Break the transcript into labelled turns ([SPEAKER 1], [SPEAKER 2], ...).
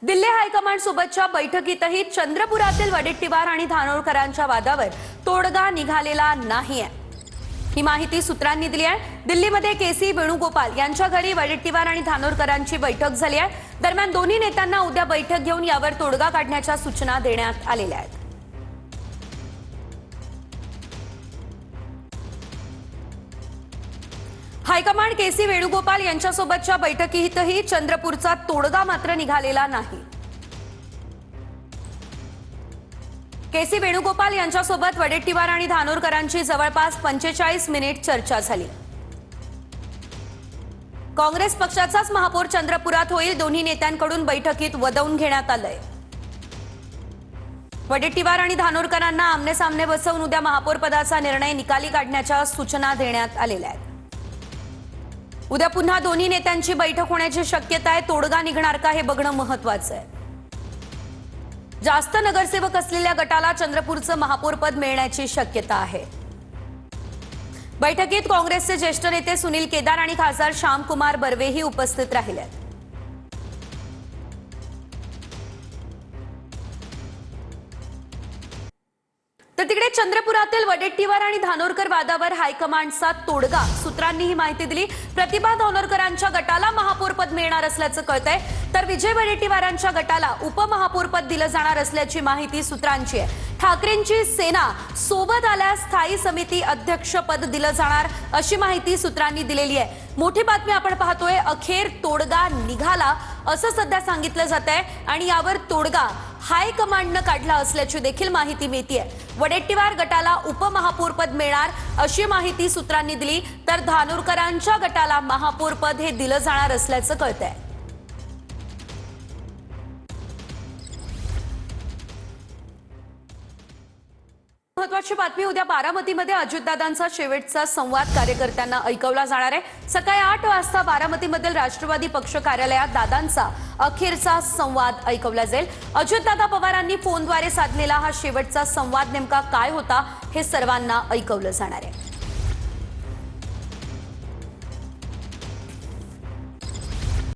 [SPEAKER 1] Delhi high command सोबतच्या बैठकीतही चंद्रपुरातील वडेट्टीवार आणि धानोरकरांच्या वादावर तोडगा निघालेला नाहीये। ही माहिती सूत्रांनी दिली आहे। दिल्लीमध्ये केसी वेणुगोपाल यांच्या घरी वडेट्टीवार आणि धानोरकरांची बैठक झाली आहे। दरम्यान दोन्ही नेत्यांना उद्या बैठक घेऊन यावर तोडगा काढण्याच्या सूचना देण्यात आलेल्या आहेत। हायकमांड केसी वेणुगोपाल यांच्यासोबतच्या बैठकीतही चंद्रपूरचा तोडगा मात्र निघालेला नाही। केसी वेणुगोपाल यांच्यासोबत वडेट्टीवार आणि धानोरकरांची जवळपास 45 मिनिट चर्चा झाली। काँग्रेस पक्षाचाच महापौर चंद्रपुरात होईल, दोन्ही नेत्यांकडून बैठकीत वदवून घेण्यात आलंय। वडेट्टीवार आणि धानोरकरांना आमनेसामने बसवून उद्या महापौर पदाचा निर्णय निकाली काढण्याच्या सूचना देण्यात आलेल्या आहेत। उद्या पुन्हा दोन्ही नेत्यांची बैठक होण्याची शक्यता आहे। तोडगा निघणार का हे बघणं महत्त्वाचं आहे। जास्त नगरसेवक असलेल्या गटाला चंद्रपूरचं महापौरपद मिळण्याची शक्यता आहे। बैठकीत काँग्रेसचे ज्येष्ठ नेते सुनील केदार आणि खासदार श्यामकुमार बर्वेही उपस्थित राहिले आहेत। तर तिकडे चंद्रपुरातील वडेट्टीवार आणि धानोरकर वादावर हायकमांडचा तोडगा, सूत्रांनी ही माहिती दिली। प्रतिभा धानोरकरांच्या गटाला महापौरपद मिळणार असल्याचं कळतंय, तर विजय वडेट्टीवारांच्या गटाला उपमहापौरपद दिलं जाणार असल्याची माहिती सूत्रांची आहे। ठाकरेंची सेना सोबत आल्यास स्थायी समिती अध्यक्षपद दिलं जाणार अशी माहिती सूत्रांनी दिलेली आहे। मोठी बातमी आपण पाहतोय, अखेर तोडगा निघाला असं सध्या सांगितलं जात आहे आणि यावर तोडगा हायकमांडनं काढला असल्याची देखील माहिती मिळतेय। वडेट्टीवार गटाला उपमहापौरपद मिळणार अशी माहिती सूत्रांनी दिली, तर धानोरकरांच्या गटाला महापौरपद हे दिलं जाणार असल्याचं कळतंय। महत्त्वाची बातमी, उद्या बारामतीमध्ये अजितदादांचा शेवटचा संवाद कार्यकर्त्यांना ऐकवला जाणार आहे। सकाळी 8 वाजता बारामतीमधील राष्ट्रवादी पक्ष कार्यालयात दादांचा अखेरचा संवाद ऐकवला जाईल। अजितदादा पवारांनी फोनद्वारे साधलेला हा शेवटचा संवाद नेमका काय होता हे सर्वांना ऐकवलं जाणार आहे।